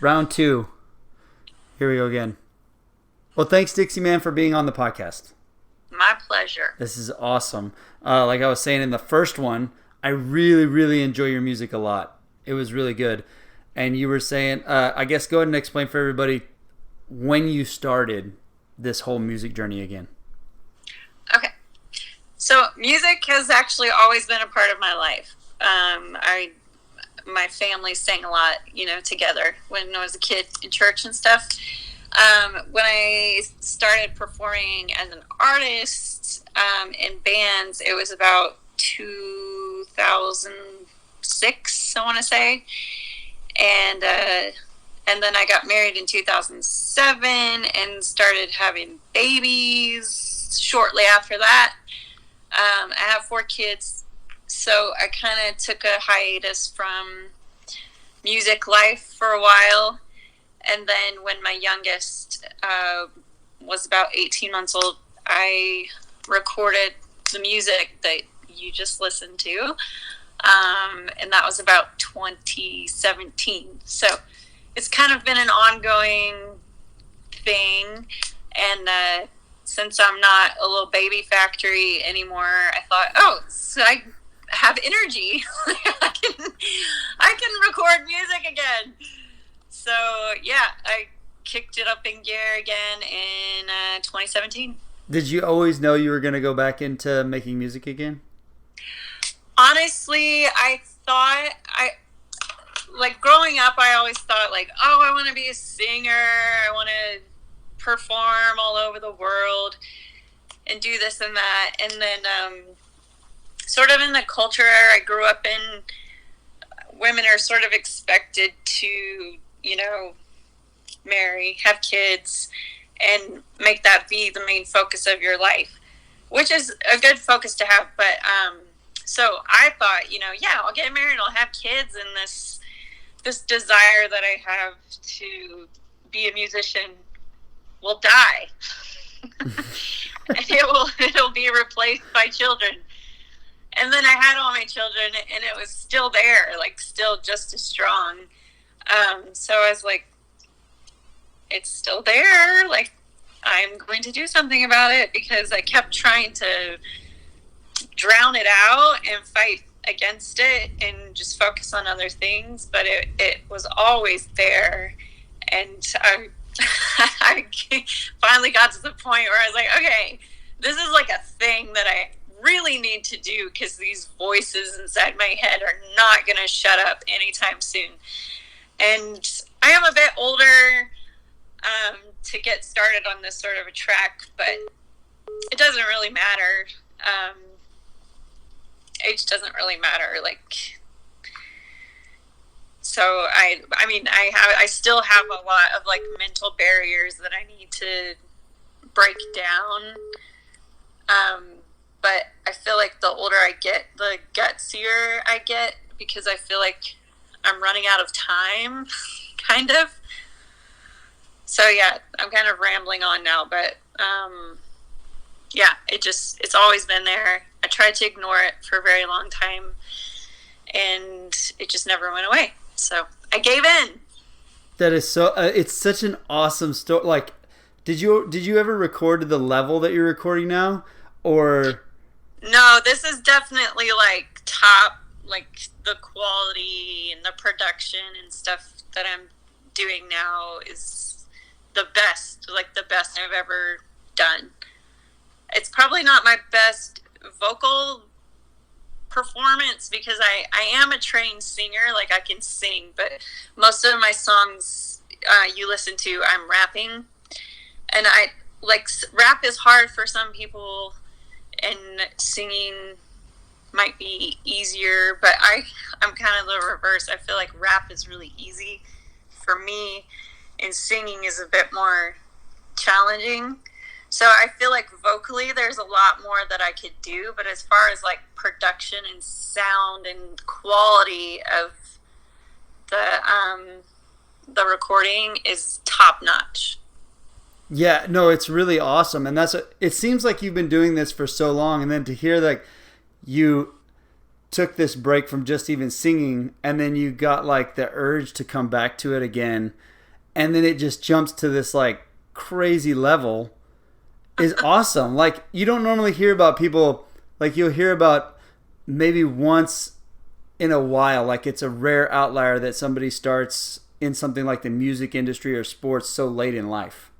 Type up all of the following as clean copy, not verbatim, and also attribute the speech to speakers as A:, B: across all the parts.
A: Round two. Here we go again. Well, thanks, Dixie Mann, for being on the podcast.
B: My pleasure.
A: This is awesome. Like I was saying in the first one, I really, really enjoy your music a lot. It was really good. And you were saying, I guess go ahead and explain for everybody when you started this whole music journey again.
B: Okay. So music has actually always been a part of my life. My family sang a lot, together when I was a kid in church and stuff. When I started performing as an artist in bands, it was about 2006, I want to say. And then I got married in 2007 and started having babies shortly after that. I have 4 kids, so I kind of took a hiatus from music life for a while. And then when my youngest was about 18 months old, I recorded the music that you just listened to. And that was about 2017. So it's kind of been an ongoing thing. And since I'm not a little baby factory anymore, I thought, so I have energy. I can record music again. So yeah, I kicked it up in gear again in 2017.
A: Did you always know you were going to go back into making music again?
B: Honestly, I thought growing up, I always thought I want to be a singer. I want to perform all over the world and do this and that. And then sort of in the culture I grew up in, women are sort of expected to, marry, have kids, and make that be the main focus of your life, which is a good focus to have. But so I thought, I'll get married, I'll have kids, and this desire that I have to be a musician will die. And it'll be replaced by children. And then I had all my children, and it was still there, still just as strong. So I was like, it's still there. I'm going to do something about it, because I kept trying to drown it out and fight against it and just focus on other things. But it was always there. And I finally got to the point where I was like, okay, this is a thing that I really need to do, because these voices inside my head are not going to shut up anytime soon. And I am a bit older to get started on this sort of a track, but it doesn't really matter. Age doesn't really matter. So I still have a lot of mental barriers that I need to break down. But I feel like the older I get, the gutsier I get, because I feel like I'm running out of time, kind of. So yeah, I'm kind of rambling on now, but yeah, it's always been there. I tried to ignore it for a very long time, and it just never went away. So I gave in.
A: That is so. It's such an awesome story. Did you ever record to the level that you're recording now, or?
B: No, this is definitely top, the quality and the production and stuff that I'm doing now is the best I've ever done. It's probably not my best vocal performance, because I am a trained singer. I can sing, but most of my songs you listen to, I'm rapping. And rap is hard for some people, and singing might be easier, but I'm kind of the reverse. I feel like rap is really easy for me, and singing is a bit more challenging. So I feel like vocally there's a lot more that I could do, but as far as production and sound and quality of the recording is top notch.
A: Yeah, no, it's really awesome. And it seems like you've been doing this for so long, and then to hear you took this break from just even singing, and then you got like the urge to come back to it again, and then it just jumps to this like crazy level is awesome. Like, you don't normally hear about people, like you'll hear about maybe once in a while, like it's a rare outlier that somebody starts in something like the music industry or sports so late in life.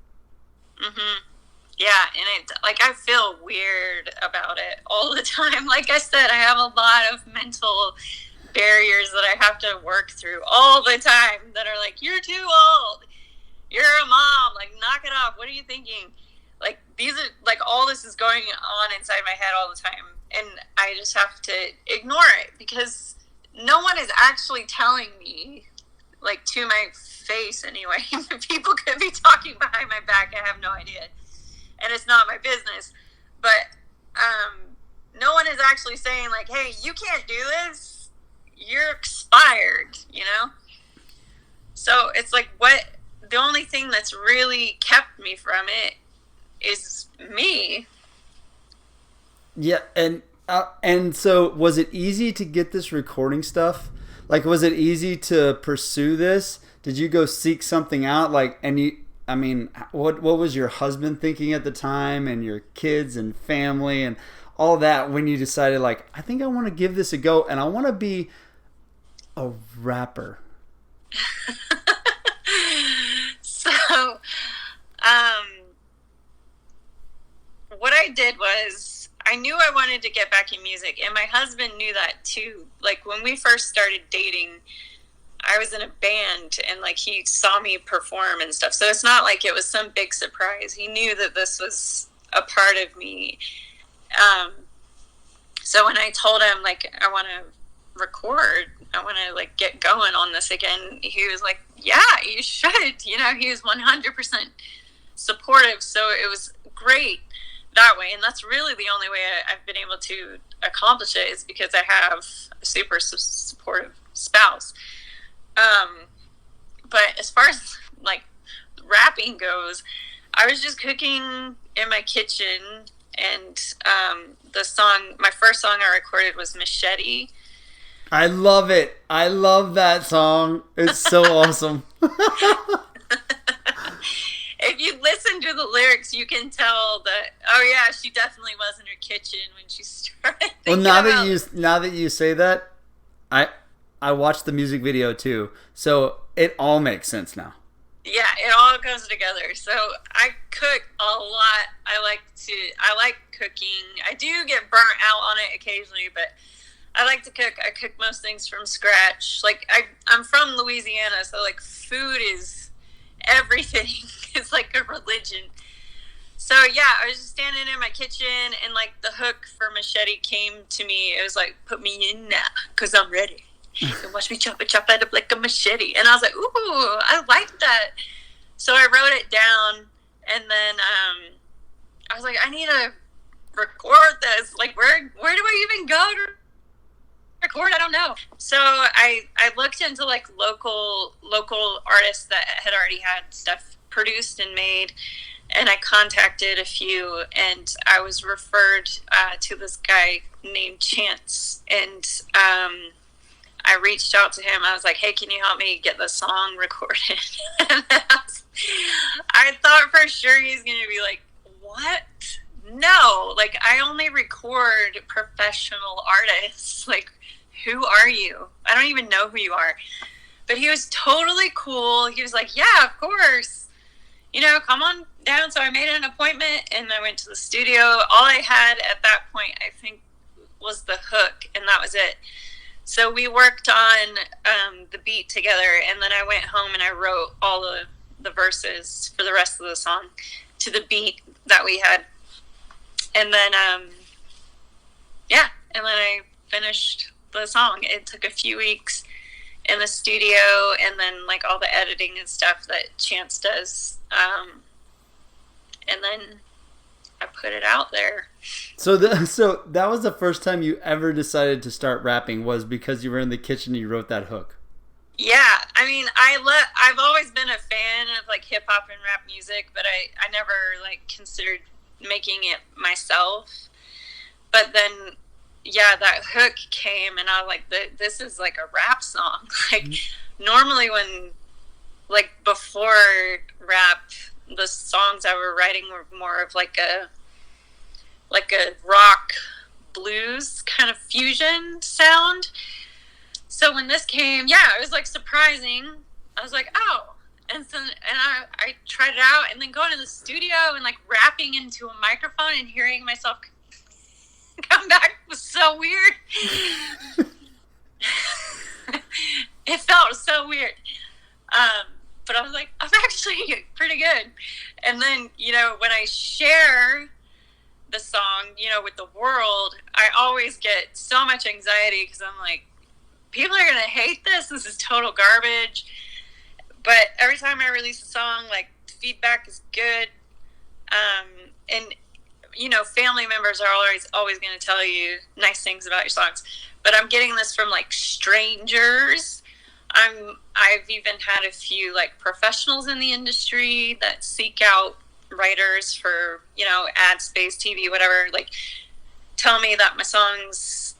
B: Mm-hmm. Yeah, and it, like, I feel weird about it all the time. Like I said, I have a lot of mental barriers that I have to work through all the time that are like, you're too old, you're a mom, like, knock it off, what are you thinking? Like, these are, like, all this is going on inside my head all the time, and I just have to ignore it because no one is actually telling me, like, to my face anyway. People could be talking behind my back, I have no idea. And it's not my business. But no one is actually saying, like, hey, you can't do this. You're expired, you know? So it's like, what? The only thing that's really kept me from it is me.
A: Yeah, and so was it easy to get this recording stuff? Like, was it easy to pursue this? Did you go seek something out? Like, and you... I mean, what was your husband thinking at the time, and your kids and family and all that when you decided, like, I think I want to give this a go and I want to be a rapper?
B: So, what I did was I knew I wanted to get back in music, and my husband knew that too. Like, when we first started dating, I was in a band, and like, he saw me perform and stuff. So it's not like it was some big surprise. He knew that this was a part of me. So when I told him, like, I want to record, I want to, like, get going on this again, he was like, yeah, you should. You know, he was 100% supportive. So it was great that way. And that's really the only way I've been able to accomplish it, is because I have a super supportive spouse. But as far as, like, rapping goes, I was just cooking in my kitchen, and my first song I recorded was Machete.
A: I love it. I love that song. It's so awesome.
B: If you listen to the lyrics, you can tell that, oh yeah, she definitely was in her kitchen when she started.
A: Well, now that you say that, I watched the music video too, so it all makes sense now.
B: Yeah, it all goes together. So I cook a lot. I like cooking. I do get burnt out on it occasionally, but I like to cook. I cook most things from scratch. Like, I'm from Louisiana, so, like, food is everything. It's like a religion. So yeah, I was just standing in my kitchen, and, like, the hook for Machete came to me. It was like, put me in now, 'cause I'm ready. And watch me chop it up like a machete. And I was like, ooh, I like that. So I wrote it down, and then I was like, I need to record this. Like, where do I even go to record? I don't know. So I looked into, like, local artists that had already had stuff produced and made, and I contacted a few, and I was referred to this guy named Chance, and I reached out to him. I was like, hey, can you help me get the song recorded? And I thought for sure he's going to be like, what? No, like, I only record professional artists. Like, who are you? I don't even know who you are. But he was totally cool. He was like, yeah, of course. You know, come on down. So I made an appointment, and I went to the studio. All I had at that point, I think, was the hook, and that was it. So we worked on the beat together, and then I went home and I wrote all the verses for the rest of the song to the beat that we had. And then, and then I finished the song. It took a few weeks in the studio, and then, like, all the editing and stuff that Chance does. And then I put it out there.
A: So that was the first time you ever decided to start rapping, was because you were in the kitchen and you wrote that hook.
B: Yeah, I mean, I've always been a fan of, like, hip hop and rap music, but I never, like, considered making it myself. But then, yeah, that hook came, and I was like, this is like a rap song. Like, normally when, like, before rap, the songs I were writing were more of like a rock blues kind of fusion sound. So when this came, yeah, it was like surprising. I was like, oh. And so, I tried it out, and then going to the studio and like rapping into a microphone and hearing myself come back was so weird. It felt so weird. But I was like, I'm actually pretty good. And then, you know, when I share the song, you know, with the world, I always get so much anxiety because I'm like, people are going to hate this. This is total garbage. But every time I release a song, like, feedback is good. And, you know, family members are always going to tell you nice things about your songs. But I'm getting this from, like, strangers. I've even had a few, like, professionals in the industry that seek out writers for, you know, ad space, TV, whatever, like, tell me that my songs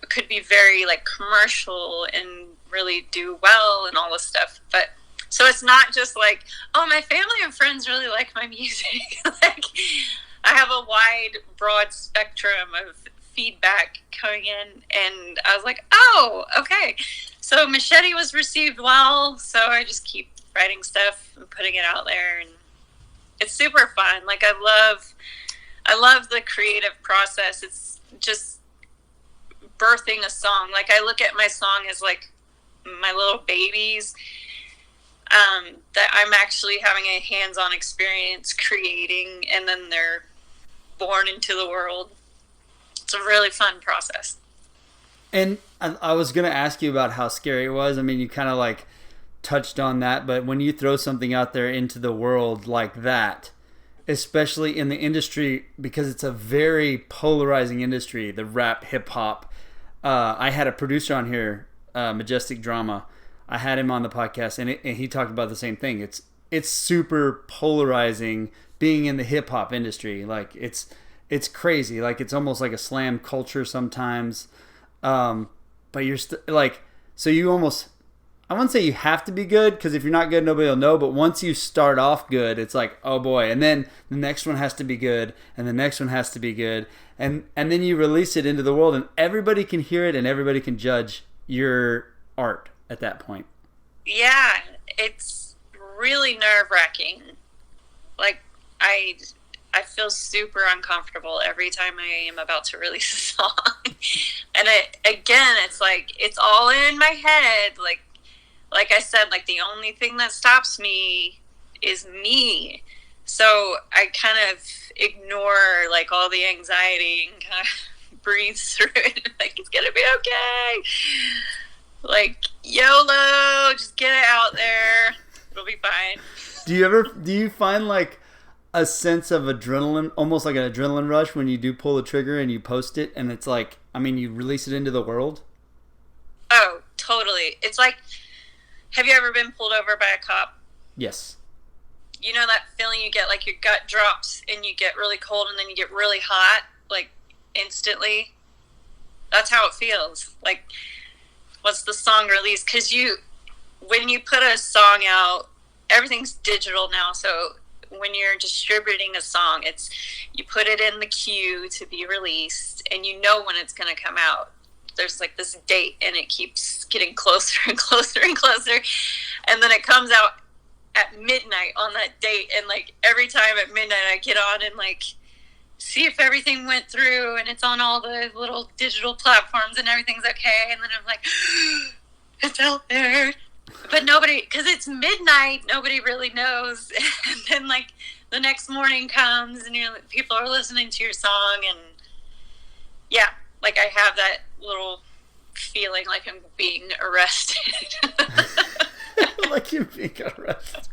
B: could be very, like, commercial and really do well and all this stuff. But so it's not just like, oh, my family and friends really like my music. Like, I have a wide, broad spectrum of feedback coming in, and I was like, oh, okay. So Machete was received well, so I just keep writing stuff and putting it out there, and it's super fun. Like, I love the creative process. It's just birthing a song. Like, I look at my song as like my little babies, that I'm actually having a hands-on experience creating, and then they're born into the world. It's a really fun process.
A: And I was going to ask you about how scary it was. I mean, you kind of like touched on that, but when you throw something out there into the world like that, especially in the industry, because it's a very polarizing industry, the rap, hip hop. I had a producer on here, Majestic Drama. I had him on the podcast, and he talked about the same thing. It's super polarizing being in the hip hop industry. Like, it's crazy. Like, it's almost like a slam culture sometimes. But you're like, so you almost, I wouldn't say you have to be good, because if you're not good, nobody will know. But once you start off good, it's like, oh boy. And then the next one has to be good, and the next one has to be good. And then you release it into the world, and everybody can hear it, and everybody can judge your art at that point.
B: Yeah, it's really nerve-wracking. Like, I feel super uncomfortable every time I am about to release a song. And it's like, it's all in my head. Like I said, like, the only thing that stops me is me. So I kind of ignore, like, all the anxiety and kind of breathe through it. Like, it's gonna be okay. Like, YOLO, just get it out there. It'll be fine.
A: Do you find, like, a sense of adrenaline, almost like an adrenaline rush, when you do pull the trigger and you post it, and it's like, I mean, you release it into the world?
B: Oh, totally. It's like, have you ever been pulled over by a cop?
A: Yes.
B: You know that feeling you get, like, your gut drops and you get really cold and then you get really hot, like, instantly? That's how it feels. Like, what's the song release? Because when you put a song out, everything's digital now, so when you're distributing a song, it's, you put it in the queue to be released, and you know when it's going to come out. There's like this date, and it keeps getting closer and closer and closer, and then it comes out at midnight on that date, and like every time at midnight I get on and like see if everything went through, and it's on all the little digital platforms and everything's okay, and then I'm like, it's out there. But nobody, because it's midnight, nobody really knows. And then, like, the next morning comes, and people are listening to your song, and yeah, like, I have that little feeling like I'm being arrested.
A: Like you're being arrested.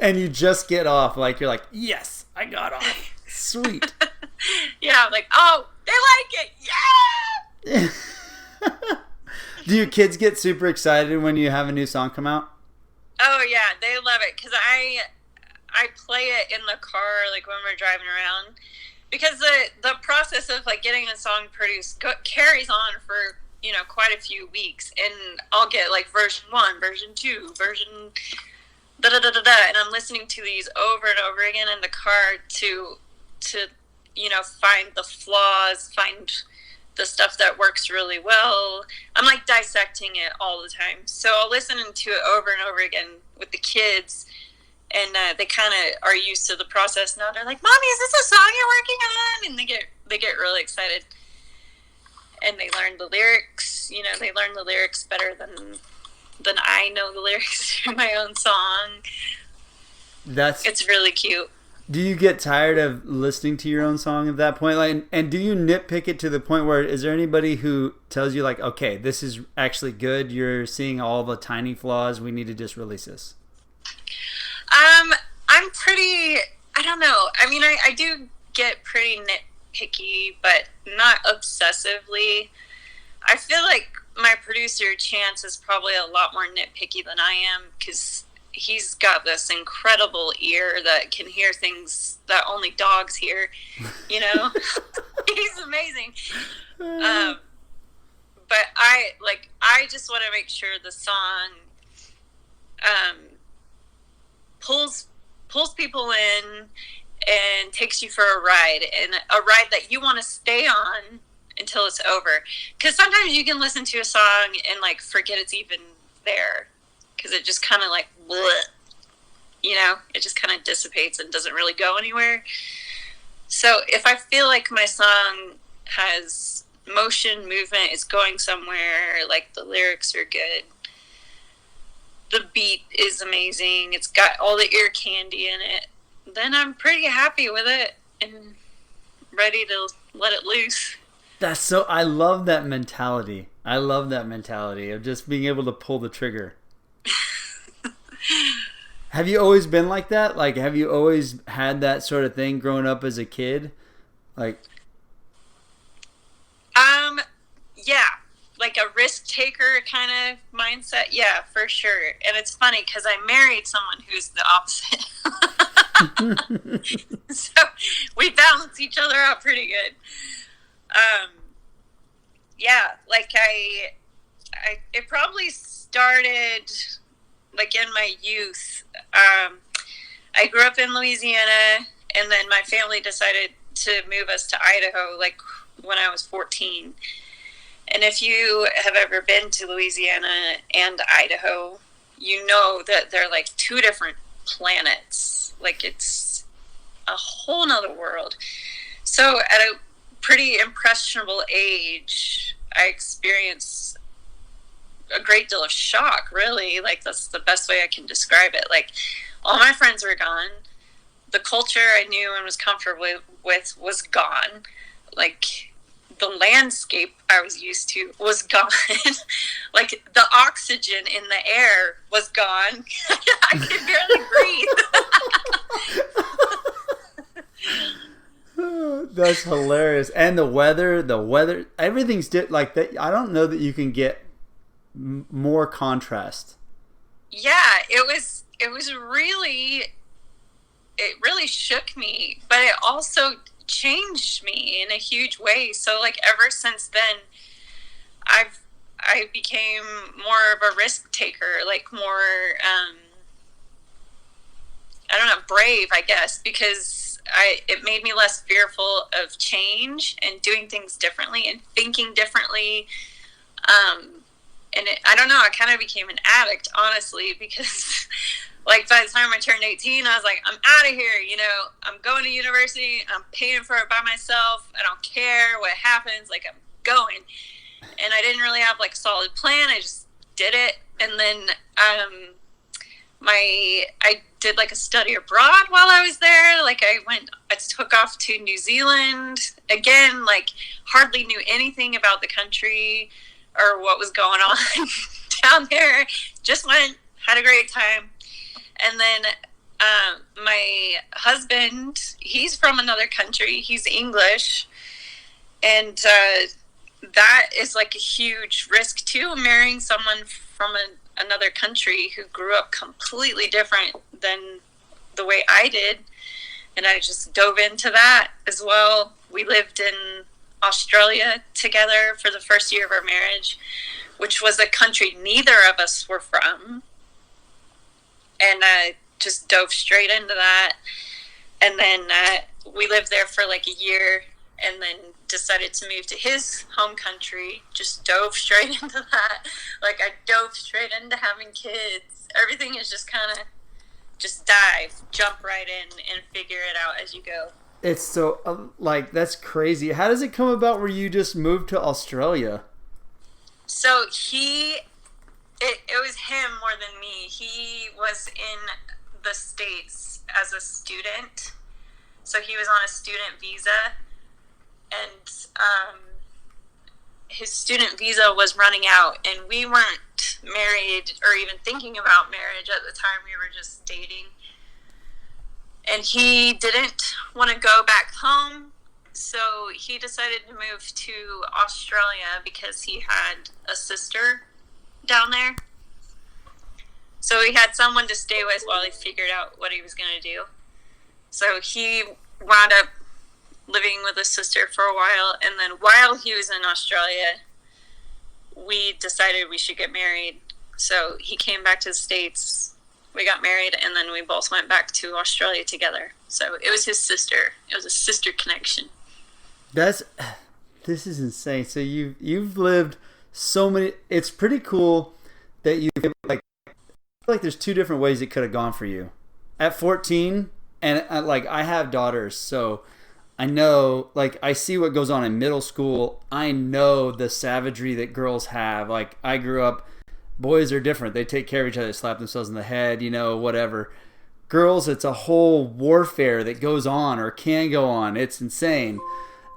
A: And you just get off, like, you're like, yes, I got off. Sweet.
B: Yeah, I'm like, oh, they like it. Yeah.
A: Do your kids get super excited when you have a new song come out?
B: Oh, yeah, they love it, because I play it in the car, like, when we're driving around, because the process of like getting a song produced carries on for quite a few weeks, and I'll get like version 1, version 2, version da da da da da, and I'm listening to these over and over again in the car to find the flaws, find the stuff that works really well. I'm like dissecting it all the time, so I'll listen to it over and over again with the kids. And they kind of are used to the process now. They're like, "Mommy, is this a song you're working on?" And they get really excited. And they learn the lyrics. They learn the lyrics better than I know the lyrics to my own song. It's really cute.
A: Do you get tired of listening to your own song at that point? Like, and do you nitpick it to the point where, is there anybody who tells you like, "Okay, this is actually good. You're seeing all the tiny flaws. We need to just release this"?
B: I'm pretty, I don't know. I mean, I do get pretty nitpicky, but not obsessively. I feel like my producer, Chance, is probably a lot more nitpicky than I am, because he's got this incredible ear that can hear things that only dogs hear, He's amazing. But I just want to make sure the song, pulls people in and takes you for a ride, and a ride that you want to stay on until it's over. Because sometimes you can listen to a song and like forget it's even there, because it just kind of like bleh, it just kind of dissipates and doesn't really go anywhere. So if I feel like my song has motion, movement, it's going somewhere, like the lyrics are good, the beat is amazing, it's got all the ear candy in it, then I'm pretty happy with it and ready to let it loose.
A: I love that mentality. I love that mentality of just being able to pull the trigger. Have you always been like that? Like, have you always had that sort of thing growing up as a kid? Like,
B: yeah. Like a risk taker kind of mindset. Yeah, for sure. And it's funny because I married someone who's the opposite. So we balance each other out pretty good. Yeah, like it probably started like in my youth. I grew up in Louisiana, and then my family decided to move us to Idaho like when I was 14. And if you have ever been to Louisiana and Idaho, you know that they're like two different planets. Like, it's a whole nother world. So at a pretty impressionable age, I experienced a great deal of shock, really. Like, that's the best way I can describe it. Like, all my friends were gone. The culture I knew and was comfortable with was gone. Like, the landscape I was used to was gone. Like, the oxygen in the air was gone. I could
A: barely breathe. That's hilarious. And the weather, everything's like that. I don't know that you can get more contrast.
B: Yeah, it really shook me, but it also changed me in a huge way. So like ever since then, I became more of a risk taker, like more I don't know, brave, I guess, because it made me less fearful of change and doing things differently and thinking differently. I don't know, I kind of became an addict, honestly, because like by the time I turned 18, I was like, I'm out of here, I'm going to university, I'm paying for it by myself, I don't care what happens, like, I'm going. And I didn't really have like a solid plan, I just did it. And then I did like a study abroad while I was there. Like I took off to New Zealand, again, like hardly knew anything about the country or what was going on down there. Just went, had a great time. And then my husband, he's from another country. He's English. And that is like a huge risk too, marrying someone from another country who grew up completely different than the way I did. and I just dove into that as well. We lived in Australia together for the first year of our marriage, which was a country neither of us were from. And I just dove straight into that. And then we lived there for like a year, and then decided to move to his home country. Just dove straight into that. Like, I dove straight into having kids. Everything is just kind of just dive, jump right in, and figure it out as you go.
A: It's so, like, that's crazy. How does it come about where you just moved to Australia?
B: So it was him more than me. He was in the States as a student. So he was on a student visa, and his student visa was running out, and we weren't married or even thinking about marriage at the time. We were just dating. And he didn't want to go back home, so he decided to move to Australia because he had a sister down there. So he had someone to stay with while he figured out what he was going to do. So he wound up living with his sister for a while, and then while he was in Australia, we decided we should get married. So he came back to the States, we got married, and then we both went back to Australia together. So it was his sister. It was a sister connection.
A: This is insane. So you've lived so many. It's pretty cool that you like. I feel like there's two different ways it could have gone for you. At 14, and like I have daughters, so I know, like, I see what goes on in middle school. I know the savagery that girls have. Like, I grew up, boys are different. They take care of each other, slap themselves in the head, you know, whatever. Girls, it's a whole warfare that goes on or can go on. It's insane.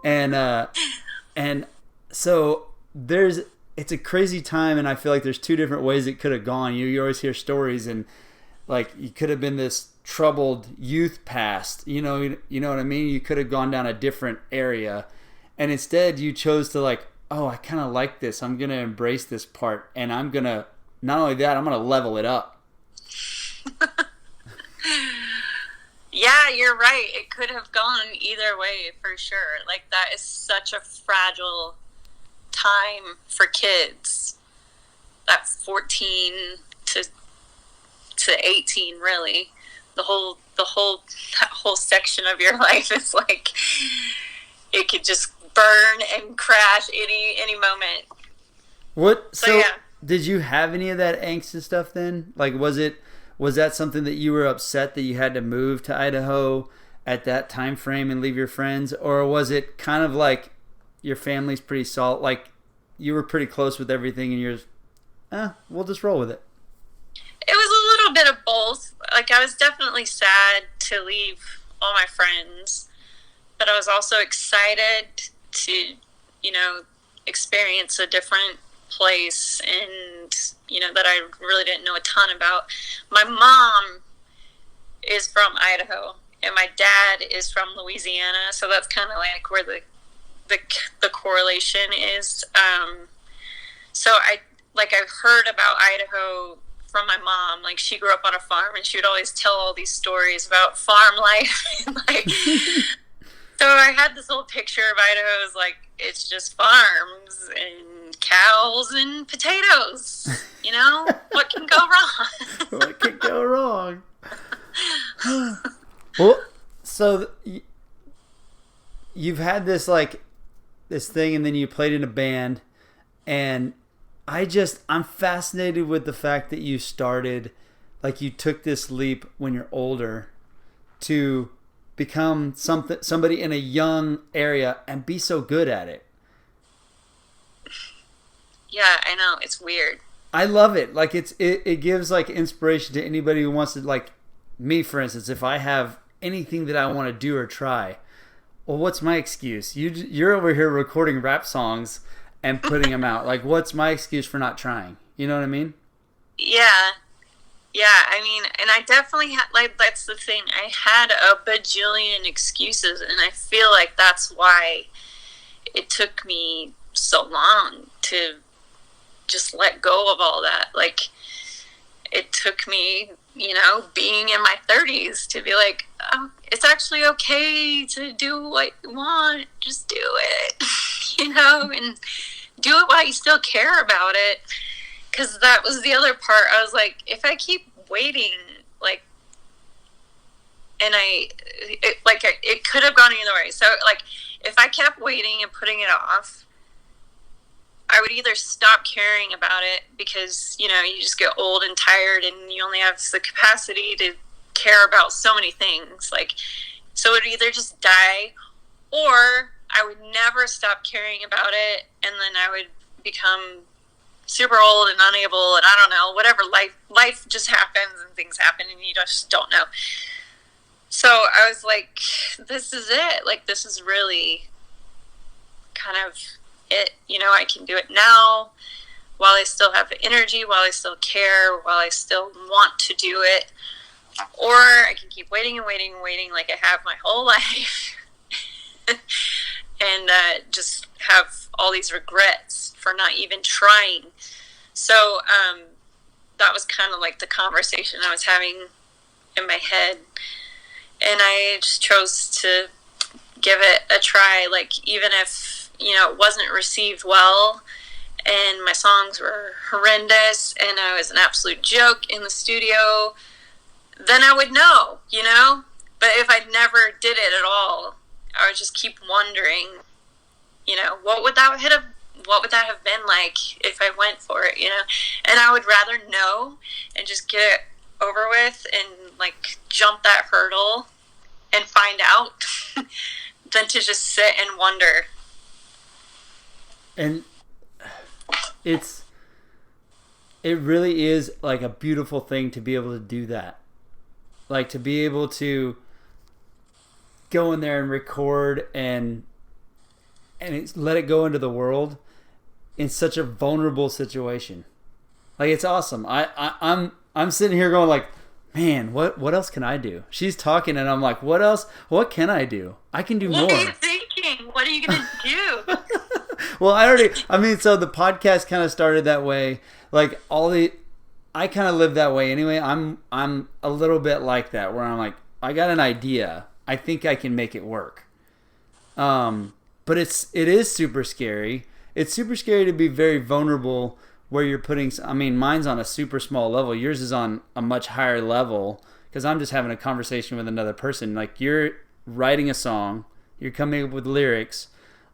A: And so it's a crazy time, and I feel like there's two different ways it could have gone. You always hear stories, and like, you could have been this troubled youth past, you know what I mean? You could have gone down a different area, and instead you chose to, like, oh, I kind of like this. I'm going to embrace this part, and I'm going to, not only that, I'm going to level it up.
B: Yeah, you're right. It could have gone either way for sure. Like, that is such a fragile time for kids. That 14 to 18, really. That whole section of your life is like, it could just burn and crash any moment.
A: So
B: yeah.
A: Did you have any of that angst and stuff then? Like, was that something that you were upset that you had to move to Idaho at that time frame and leave your friends, or was it kind of like your family's pretty solid, like you were pretty close with everything and you're just, we'll just roll with it?
B: It was a little bit of both. Like, I was definitely sad to leave all my friends, but I was also excited to, you know, experience a different place, and, you know, that I really didn't know a ton about. My mom is from Idaho, and my dad is from Louisiana, so that's kind of like where the correlation is. So I've heard about Idaho from my mom. Like, she grew up on a farm, and she would always tell all these stories about farm life. Like, so I had this whole picture of Idaho as, like, it's just farms and cows and potatoes. You know, what can go wrong?
A: What could go wrong? Well, so you've had this, like, this thing, and then you played in a band, and I'm fascinated with the fact that you started, like, you took this leap when you're older to become somebody in a young area and be so good at it.
B: Yeah, I know. It's weird.
A: I love it. Like, it gives, like, inspiration to anybody who wants to, like, me, for instance, if I have anything that I want to do or try, well, what's my excuse? You're over here recording rap songs and putting them out. Like, what's my excuse for not trying? You know what I mean?
B: Yeah. I mean, and I definitely had, like, that's the thing. I had a bajillion excuses, and I feel like that's why it took me so long to just let go of all that. Like, it took me, you know, being in my 30s to be like, it's actually okay to do what you want. Just do it, and do it while you still care about it. Because that was the other part. I was like, if I keep waiting, like, and it could have gone either way. So, like, if I kept waiting and putting it off, I would either stop caring about it because, you just get old and tired and you only have the capacity to care about so many things. Like, so it would either just die, or I would never stop caring about it, and then I would become super old and unable, and I don't know, whatever, life just happens and things happen and you just don't know. So I was like, this is it. Like, this is really kind of it. I can do it now while I still have energy, while I still care, while I still want to do it. Or I can keep waiting and waiting and waiting like I have my whole life and just have all these regrets for not even trying. So that was kind of like the conversation I was having in my head. And I just chose to give it a try. Like, even if, it wasn't received well and my songs were horrendous and I was an absolute joke in the studio, then I would know, But if I never did it at all, I would just keep wondering, what would that have been like if I went for it, And I would rather know and just get it over with and, like, jump that hurdle and find out than to just sit and wonder.
A: And it really is, like, a beautiful thing to be able to do that. Like, to be able to go in there and record and let it go into the world in such a vulnerable situation. Like, it's awesome. I'm sitting here going, like, man, what else can I do? She's talking and I'm like, what else? What can I do? I can do more.
B: What are you thinking? What are you going to do?
A: Well, so the podcast kind of started that way. Like, I kind of live that way anyway. I'm a little bit like that, where I'm like, I got an idea. I think I can make it work. But it is super scary. It's super scary to be very vulnerable, where you're putting, mine's on a super small level. Yours is on a much higher level, because I'm just having a conversation with another person. Like, you're writing a song, you're coming up with lyrics,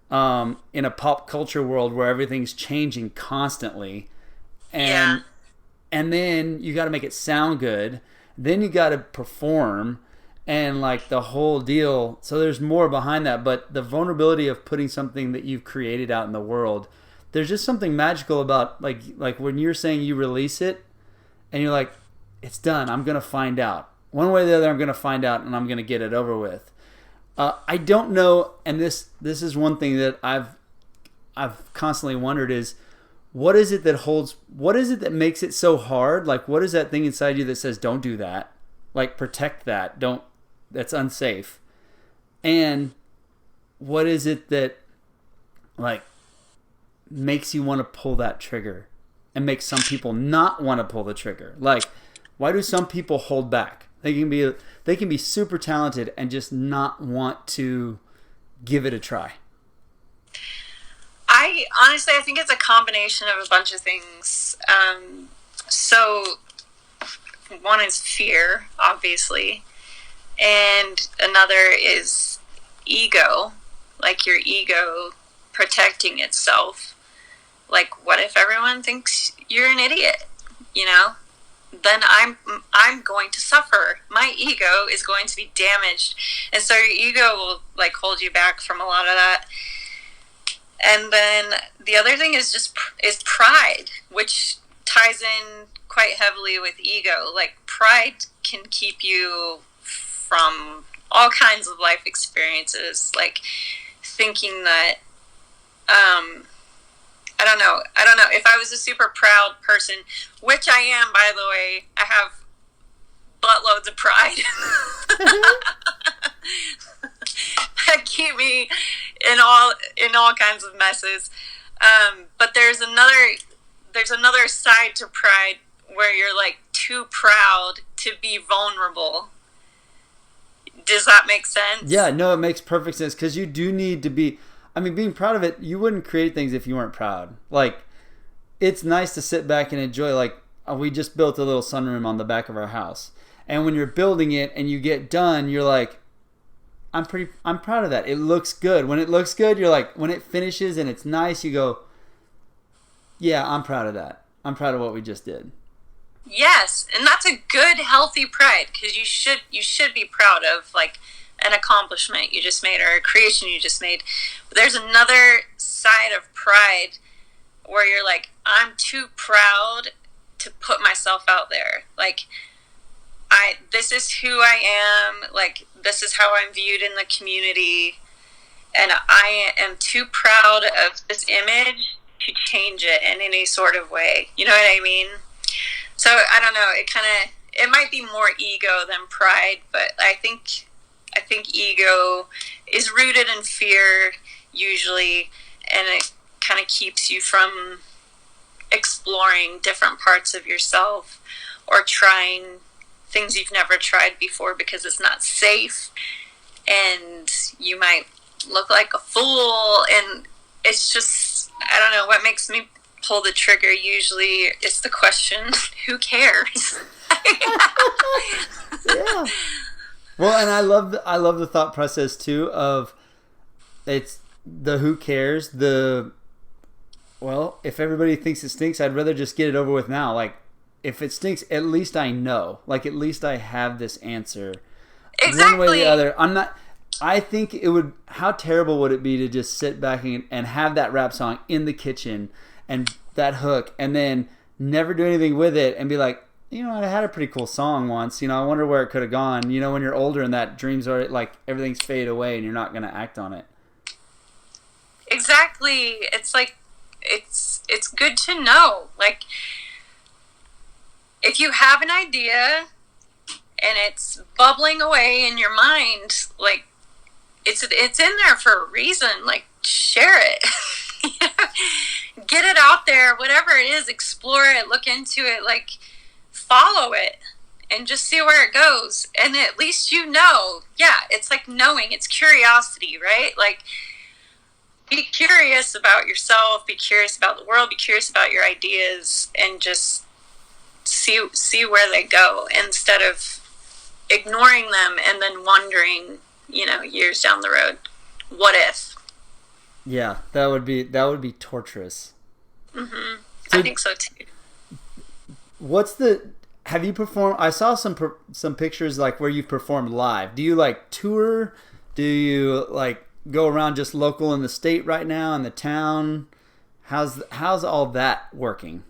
A: in a pop culture world where everything's changing constantly. And then you got to make it sound good. Then you got to perform and, like, the whole deal. So there's more behind that. But the vulnerability of putting something that you've created out in the world, there's just something magical about, like when you're saying you release it and you're like, it's done. I'm going to find out. One way or the other, I'm going to find out, and I'm going to get it over with. I don't know, and this is one thing that I've constantly wondered is, what is it that makes it so hard? Like, what is that thing inside you that says, don't do that? Like, protect that. That's unsafe. And what is it that, like, makes you want to pull that trigger and makes some people not want to pull the trigger? Like, why do some people hold back? They can be super talented and just not want to give it a try.
B: I think it's a combination of a bunch of things. So one is fear, obviously, and another is ego, like your ego protecting itself. Like, what if everyone thinks you're an idiot? Then I'm going to suffer. My ego is going to be damaged, and so your ego will, like, hold you back from a lot of that. And then the other thing is pride, which ties in quite heavily with ego. Like, pride can keep you from all kinds of life experiences, like thinking that I don't know if I was a super proud person, which I am, by the way. I have buttloads of pride that keep me in all kinds of messes. But there's another side to pride where you're, like, too proud to be vulnerable. Does that make sense?
A: Yeah, no, it makes perfect sense because you do need to be. I mean, being proud of it, you wouldn't create things if you weren't proud. Like, it's nice to sit back and enjoy. Like, we just built a little sunroom on the back of our house, and when you're building it and you get done, you're like, I'm proud of that. It looks good. When it looks good, you're like, when it finishes and it's nice, you go, yeah, I'm proud of that. I'm proud of what we just did.
B: Yes, and that's a good, healthy pride, because you should be proud of like an accomplishment you just made or a creation you just made. But there's another side of pride where you're like, I'm too proud to put myself out there. Like, this is who I am. Like, this is how I'm viewed in the community, and I am too proud of this image to change it in any sort of way. You know what I mean? So I don't know. It might be more ego than pride, but I think ego is rooted in fear usually, and it kind of keeps you from exploring different parts of yourself or trying things you've never tried before because it's not safe, and you might look like a fool. And it's just, I don't know, what makes me pull the trigger usually is the question, who cares?
A: Yeah. Well, and I love the thought process too of, it's the who cares, well, if everybody thinks it stinks, I'd rather just get it over with now. Like, if it stinks, at least I know. Like, at least I have this answer.
B: Exactly.
A: One way or the other. I think it would, how terrible would it be to just sit back and have that rap song in the kitchen and that hook, and then never do anything with it and be like, you know, I had a pretty cool song once. You know, I wonder where it could have gone. You know, when you're older and that dreams are like, everything's faded away and you're not going to act on it.
B: Exactly. It's like, it's good to know. Like, if you have an idea and it's bubbling away in your mind, like, it's in there for a reason. Like, share it. Get it out there, whatever it is, explore it, look into it, like, follow it and just see where it goes. And at least you know. Yeah, it's like knowing, it's curiosity, right? Like, be curious about yourself, be curious about the world, be curious about your ideas, and just see where they go instead of ignoring them and then wondering, you know, years down the road, what if?
A: Yeah, that would be torturous.
B: Mm-hmm.
A: So,
B: I think so too.
A: Have you performed? I saw some pictures like where you've performed live. Do you like tour? Do you like go around just local in the state right now, in the town? How's all that working?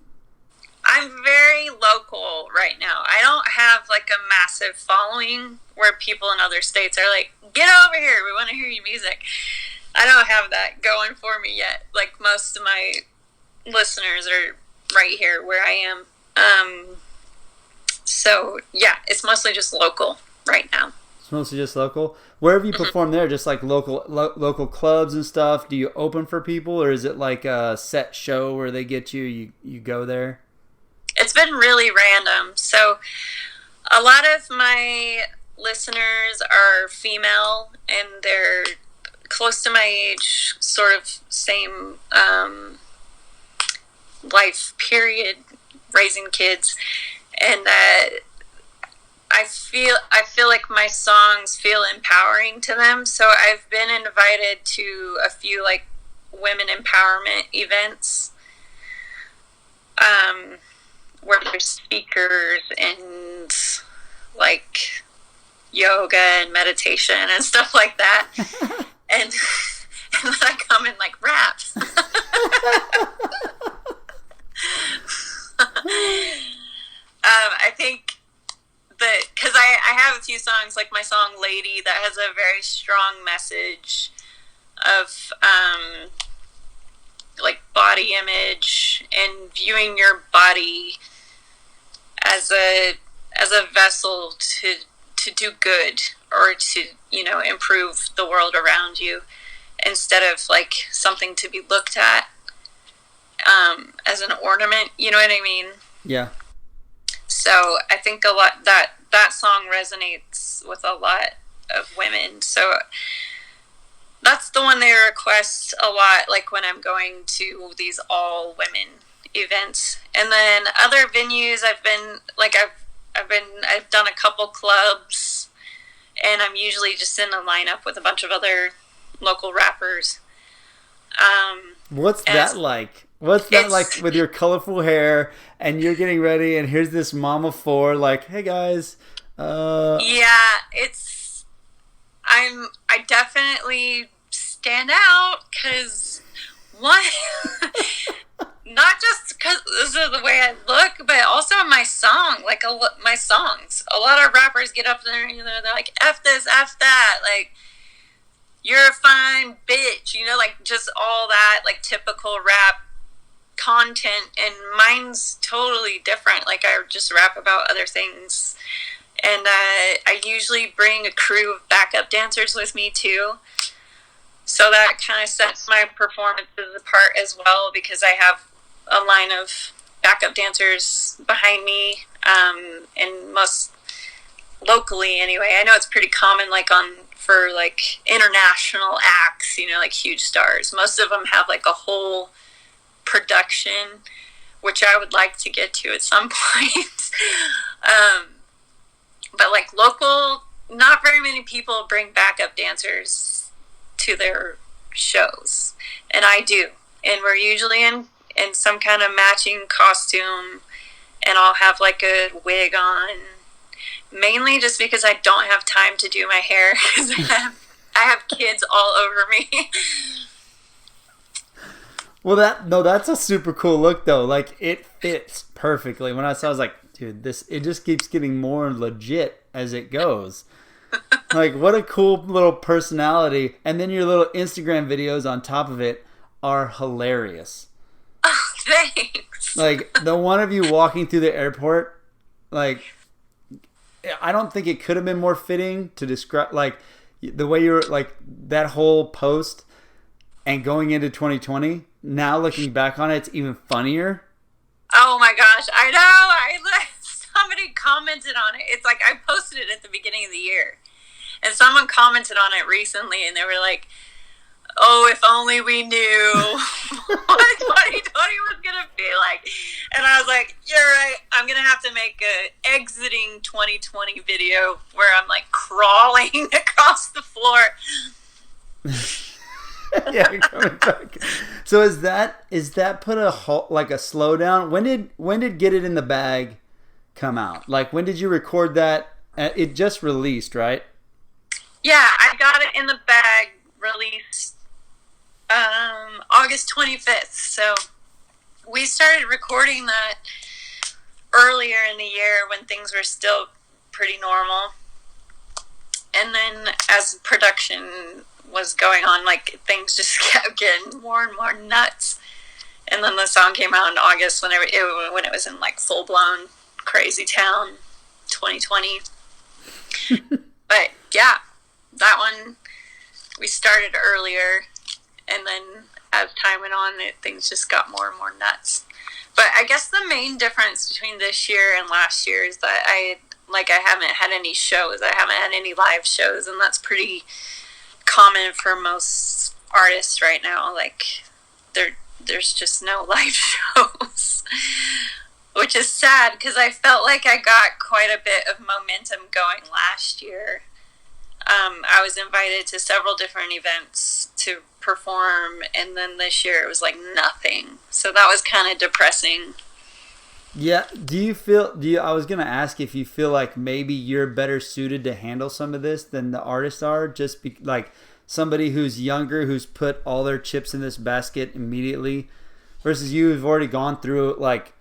B: I'm very local right now. I don't have like a massive following where people in other states are like, get over here, we want to hear your music. I don't have that going for me yet. Like, most of my listeners are right here where I am. So yeah, it's mostly just local right now.
A: It's mostly just local. Where have you performed there? Just like local clubs and stuff? Do you open for people, or is it like a set show where they get you go there?
B: It's been really random. So a lot of my listeners are female, and they're close to my age, sort of same life period, raising kids, and that I feel like my songs feel empowering to them. So I've been invited to a few like women empowerment events, where there's speakers and like yoga and meditation and stuff like that. and then I come and like rap. I think that because I have a few songs, like my song Lady, that has a very strong message of like body image and viewing your body as a vessel to do good, or to, you know, improve the world around you, instead of like something to be looked at as an ornament. You know what I mean?
A: Yeah.
B: So I think a lot that song resonates with a lot of women. So that's the one they request a lot, like when I'm going to these all women events. And then other venues, I've done a couple clubs, and I'm usually just in a lineup with a bunch of other local rappers.
A: What's that like? What's that like with your colorful hair and you're getting ready and here's this mom of four like, hey guys.
B: Yeah, I definitely stand out because one, not just because this is the way I look, but also my song, like my songs. A lot of rappers get up there and they're like, F this, F that, like, you're a fine bitch, like just all that, like typical rap content. And mine's totally different. Like, I just rap about other things. And I usually bring a crew of backup dancers with me too. So that kind of sets my performances apart as well, because I have a line of backup dancers behind me, and most locally anyway. I know it's pretty common, like for like international acts, like huge stars. Most of them have like a whole production, which I would like to get to at some point. But like local, not very many people bring backup dancers to their shows, and I do. And we're usually in some kind of matching costume, and I'll have like a wig on, mainly just because I don't have time to do my hair because I have kids all over me.
A: Well, that's a super cool look though. Like, it fits perfectly. When I saw it, I was like, dude, it just keeps getting more legit as it goes. Like, what a cool little personality. And then your little Instagram videos on top of it are hilarious.
B: Oh, thanks.
A: Like, the one of you walking through the airport, like, I don't think it could have been more fitting to describe, like, the way you're, like, that whole post and going into 2020. Now looking back on it, it's even funnier.
B: Oh my gosh, I know. Somebody commented on it. It's like I posted it at the beginning of the year, and someone commented on it recently, and they were like, "Oh, if only we knew what 2020 was gonna be like." And I was like, "You're right. I'm gonna have to make a exiting 2020 video where I'm like crawling across the floor."
A: Yeah, coming back. So is that put a halt, like a slowdown? When did Get It in the Bag come out? Like, when did you record that? It just released, right?
B: Yeah, I got it in the bag released August 25th. So we started recording that earlier in the year when things were still pretty normal. And then as production was going on, like, things just kept getting more and more nuts. And then the song came out in August when it was in like full blown crazy town 2020. But yeah, that one we started earlier, and then as time went on, things just got more and more nuts. But I guess the main difference between this year and last year is that I haven't had any shows. I haven't had any live shows, and that's pretty common for most artists right now. Like, there's just no live shows, which is sad because I felt like I got quite a bit of momentum going last year. I was invited to several different events to perform, and then this year it was like nothing. So that was kind of depressing.
A: Yeah. I was going to ask if you feel like maybe you're better suited to handle some of this than the artists are, just like somebody who's younger, who's put all their chips in this basket immediately, versus you who've already gone through it. Like,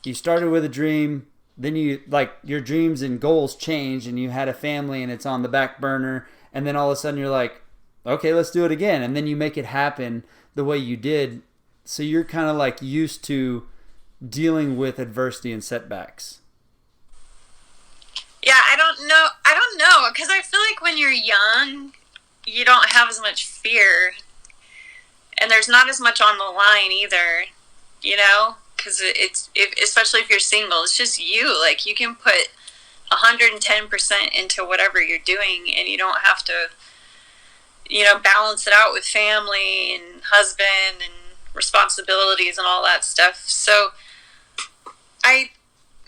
A: you started with a dream, then you, like, your dreams and goals change, and you had a family and it's on the back burner, and then all of a sudden you're like, okay, let's do it again. And then you make it happen the way you did. So you're kind of like used to dealing with adversity and setbacks.
B: Yeah, I don't know, because I feel like when you're young, you don't have as much fear, and there's not as much on the line either, because especially if you're single, it's just you. Like, you can put 110% into whatever you're doing, and you don't have to, balance it out with family and husband and responsibilities and all that stuff. So I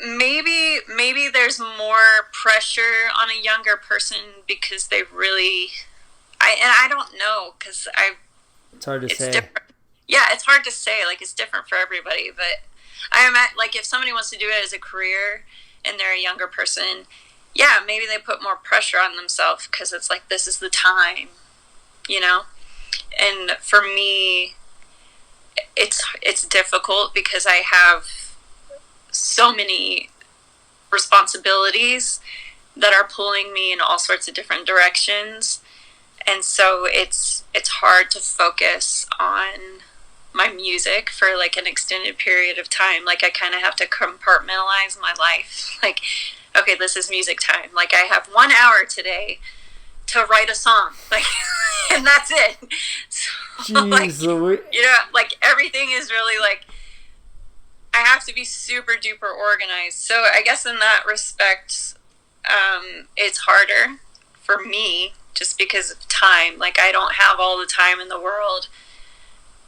B: maybe there's more pressure on a younger person because they really, I don't know, because
A: it's hard to say.
B: Different. Yeah, it's hard to say. Like, it's different for everybody, but I am like, if somebody wants to do it as a career and they're a younger person, yeah, maybe they put more pressure on themselves because it's like, this is the time, And for me, it's difficult because I have so many responsibilities that are pulling me in all sorts of different directions, and so it's hard to focus on my music for like an extended period of time. Like, I kind of have to compartmentalize my life. Like, okay, this is music time. Like, I have 1 hour today to write a song, like, and that's it. So,
A: Jeez,
B: like everything is really like, I have to be super duper organized. So I guess in that respect, it's harder for me just because of time. Like, I don't have all the time in the world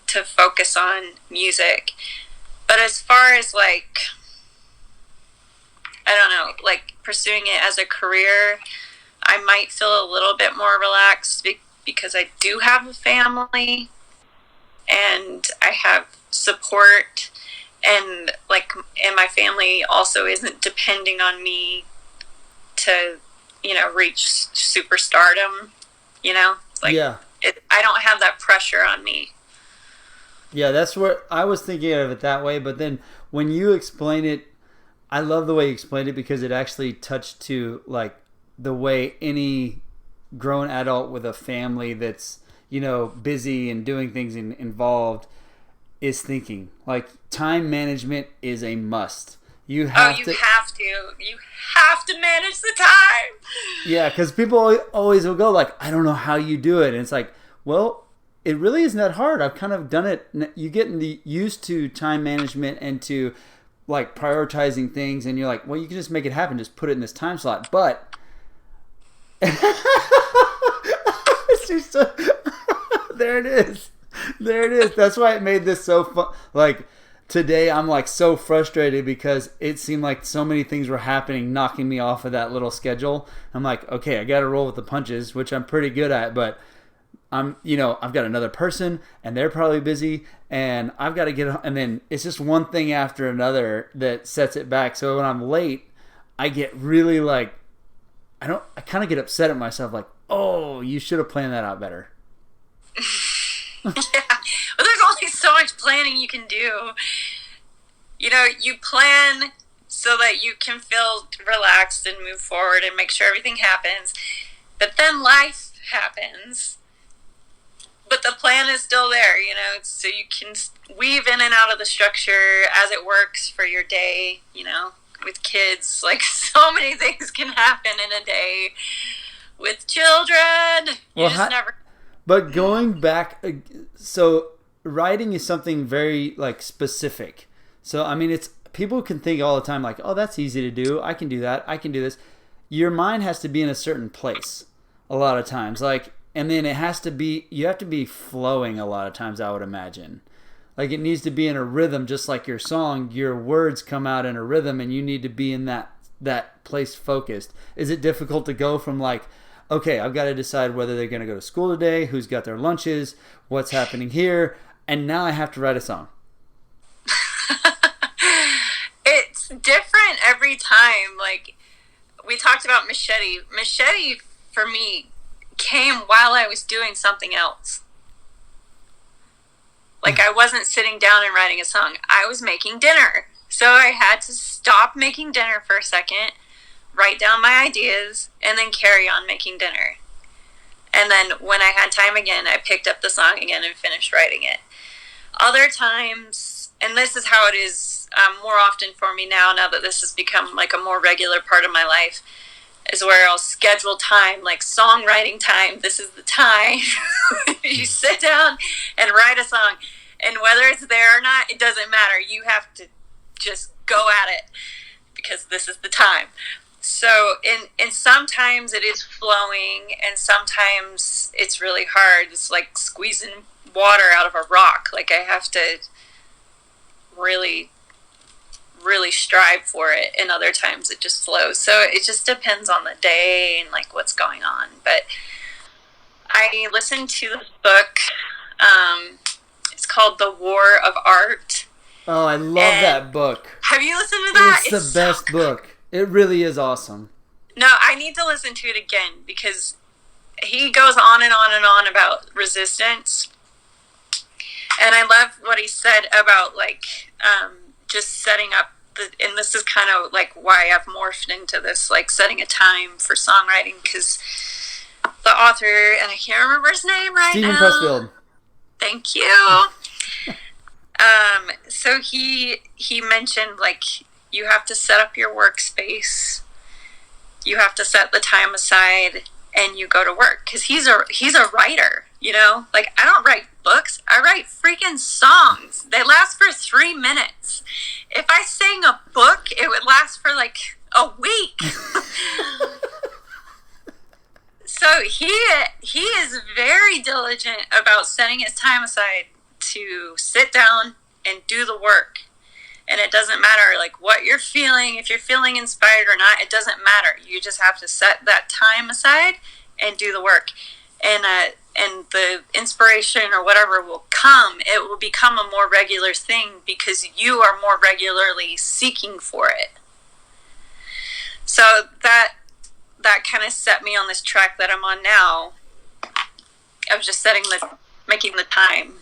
B: to focus on music. But as far as like, I don't know, like pursuing it as a career, I might feel a little bit more relaxed because I do have a family and I have support, and my family also isn't depending on me to, reach superstardom, like,
A: yeah.
B: I don't have that pressure on me.
A: Yeah, that's what I was thinking of it that way. But then when you explain it, I love the way you explained it because it actually touched to like the way any grown adult with a family that's, busy and doing things involved is thinking. Like, time management is a must. You have to manage the time. Yeah, because people always will go like, I don't know how you do it. And it's like, well, it really isn't that hard. I've kind of done it. You get used to time management and to like prioritizing things, and you're like, well, you can just make it happen. Just put it in this time slot. But it's just there it is. That's why it made this so fun. Like, today I'm like so frustrated because it seemed like so many things were happening, knocking me off of that little schedule. I'm like, okay, I got to roll with the punches, which I'm pretty good at, but I've got another person and they're probably busy and I've got to get, and then it's just one thing after another that sets it back. So when I'm late, I get really like, I kind of get upset at myself, like, oh, you should have planned that out better.
B: Yeah. Well, there's only so much planning you can do. You plan so that you can feel relaxed and move forward and make sure everything happens. But then life happens. But the plan is still there, so you can weave in and out of the structure as it works for your day, with kids. Like, so many things can happen in a day with children. You just never.
A: But going back, so writing is something very like specific. So I mean, it's people can think all the time like, oh, that's easy to do. I can do that. I can do this. Your mind has to be in a certain place a lot of times, like, and then you have to be flowing a lot of times. I would imagine, like, it needs to be in a rhythm, just like your song. Your words come out in a rhythm, and you need to be in that place focused. Is it difficult to go from like, okay, I've got to decide whether they're going to go to school today, who's got their lunches, what's happening here, and now I have to write a song?
B: It's different every time. Like, we talked about Machete. Machete, for me, came while I was doing something else. Like, I wasn't sitting down and writing a song. I was making dinner. So I had to stop making dinner for a second, write down my ideas, and then carry on making dinner. And then when I had time again, I picked up the song again and finished writing it. Other times, and this is how it is more often for me now that this has become like a more regular part of my life, is where I'll schedule time, like songwriting time. This is the time you sit down and write a song. And whether it's there or not, it doesn't matter. You have to just go at it because this is the time. So and sometimes it is flowing, and sometimes it's really hard. It's like squeezing water out of a rock. Like I have to really really strive for it, and other times it just flows. So it just depends on the day and like what's going on. But I listened to this book. It's called The War of Art.
A: Oh, I love that book.
B: Have you listened to that?
A: It's the best book. It really is awesome.
B: No, I need to listen to it again because he goes on and on and on about resistance. And I love what he said about like just setting up and this is kind of like why I've morphed into this, like setting a time for songwriting, because the author, and I can't remember his name right
A: Steven
B: now.
A: Pressfield.
B: Thank you. So he mentioned like you have to set up your workspace, you have to set the time aside, and you go to work, because he's a writer. You know, like I don't write books, I write freaking songs. They last for 3 minutes. If I sang a book, it would last for like a week. So he is very diligent about setting his time aside to sit down and do the work. And it doesn't matter like what you're feeling, if you're feeling inspired or not, it doesn't matter. You just have to set that time aside and do the work. And the inspiration or whatever will come. It will become a more regular thing because you are more regularly seeking for it. So that kind of set me on this track that I'm on now of just making the time.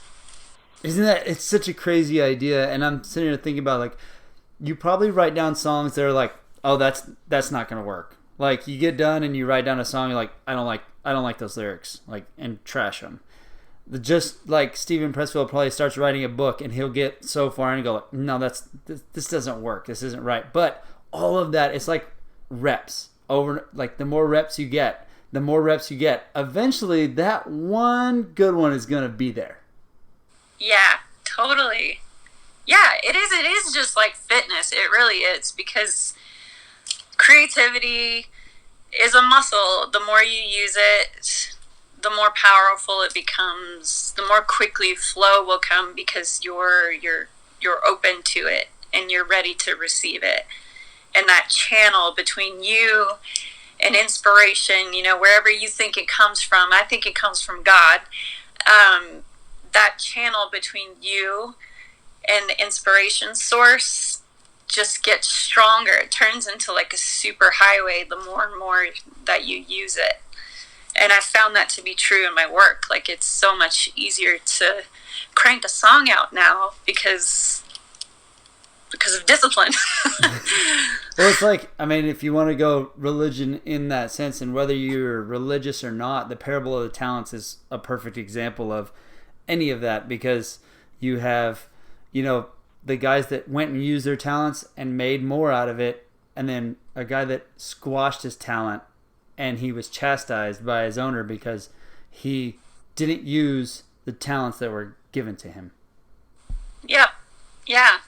A: Isn't that, it's such a crazy idea. And I'm sitting here thinking about like, you probably write down songs that are like, oh, that's not going to work. Like you get done and you write down a song, you're like, I don't like those lyrics, like, and trash them. Just like Steven Pressfield probably starts writing a book and he'll get so far and go, no, this doesn't work. This isn't right. But all of that, it's like reps over, like the more reps you get, eventually that one good one is going to be there.
B: Yeah, totally. Yeah, it is just like fitness. It really is, because creativity is a muscle. The more you use it, the more powerful it becomes. The more quickly flow will come because you're open to it and you're ready to receive it. And that channel between you and inspiration, you know, wherever you think it comes from, I think it comes from God. That channel between you and the inspiration source just gets stronger. It turns into like a super highway the more and more that you use it. And I've found that to be true in my work. Like it's so much easier to crank a song out now because of discipline.
A: Well, it's like, I mean, if you want to go religion in that sense, and whether you're religious or not, the parable of the talents is a perfect example of any of that, because you have, you know, the guys that went and used their talents and made more out of it, and then a guy that squashed his talent and he was chastised by his owner because he didn't use the talents that were given to him.
B: Yep. Yeah.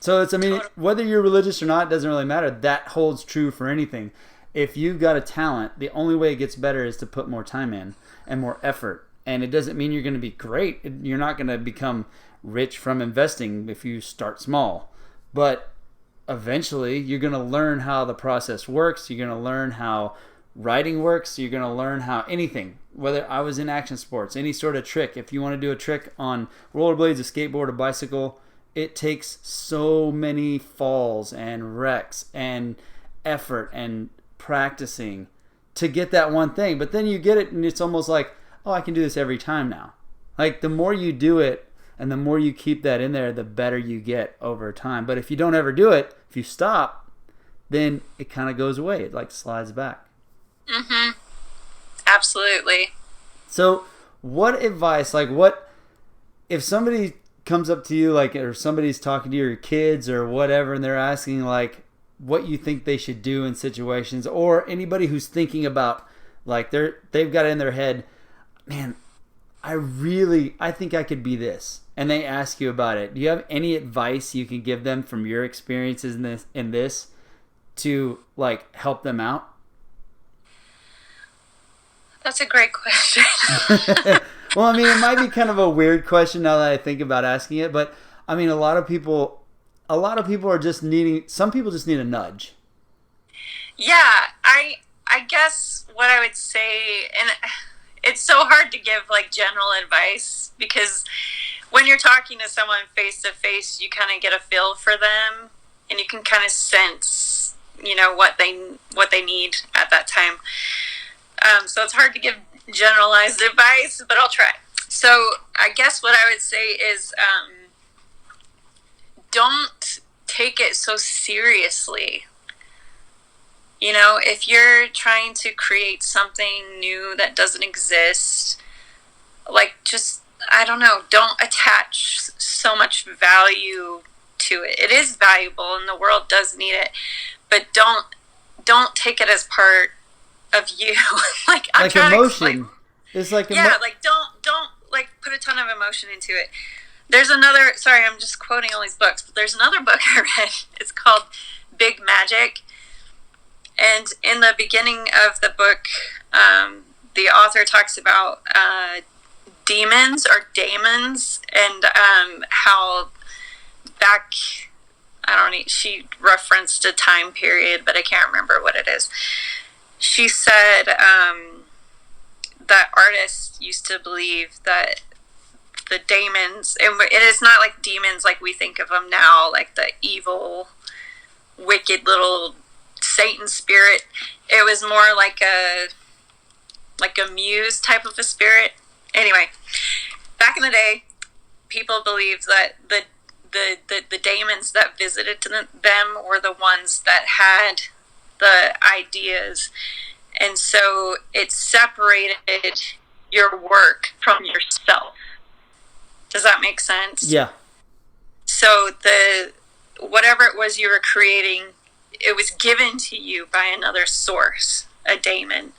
A: So it's, I mean, whether you're religious or not, it doesn't really matter. That holds true for anything. If you've got a talent, the only way it gets better is to put more time in and more effort. And it doesn't mean you're going to be great. You're not going to become rich from investing if you start small. But eventually, you're going to learn how the process works. You're going to learn how writing works. You're going to learn how anything, whether I was in action sports, any sort of trick. If you want to do a trick on rollerblades, a skateboard, a bicycle, it takes so many falls and wrecks and effort and practicing to get that one thing. But then you get it and it's almost like, oh, I can do this every time now. Like the more you do it and the more you keep that in there, the better you get over time. But if you don't ever do it, if you stop, then it kind of goes away. It like slides back.
B: Mm-hmm. Absolutely.
A: So what advice, like what, if somebody comes up to you, like, or somebody's talking to your kids or whatever, and they're asking like what you think they should do in situations, or anybody who's thinking about like they've got it in their head, man, I think I could be this, and they ask you about it. Do you have any advice you can give them from your experiences in this? to like help them out?
B: That's a great question.
A: Well, I mean, it might be kind of a weird question now that I think about asking it, but I mean, a lot of people are just needing. Some people just need a nudge.
B: Yeah, I guess what I would say, and it's so hard to give like general advice because when you're talking to someone face to face, you kind of get a feel for them, and you can kind of sense, what they need at that time. So it's hard to give generalized advice, but I'll try. So I guess what I would say is don't take it so seriously. If you're trying to create something new that doesn't exist, like just, I don't know, don't attach so much value to it. It is valuable and the world does need it, but don't take it as part of you. like I'm
A: like
B: trying
A: emotion.
B: To
A: it's like
B: like don't like put a ton of emotion into it. There's another, sorry, I'm just quoting all these books, but there's another book I read. It's called Big Magic. And in the beginning of the book, the author talks about demons or daemons, and how back, I don't know, she referenced a time period, but I can't remember what it is. She said that artists used to believe that the daemons, and it is not like demons like we think of them now, like the evil, wicked little Satan spirit. It was more like a muse type of a spirit. Anyway, back in the day, people believed that the daemons that visited them were the ones that had the ideas, and so it separated your work from yourself. Does that make sense?
A: Yeah.
B: So whatever it was you were creating, it was given to you by another source, a daemon,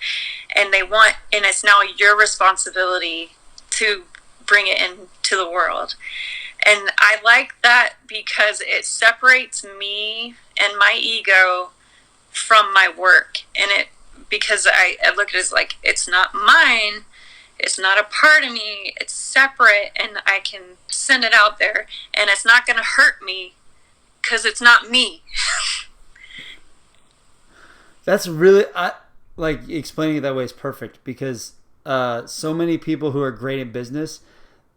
B: and it's now your responsibility to bring it into the world. And I like that because it separates me and my ego from my work, and because I look at it as like, it's not mine, it's not a part of me, it's separate, and I can send it out there, and it's not going to hurt me because it's not me.
A: That's really, like explaining it that way is perfect, because so many people who are great in business,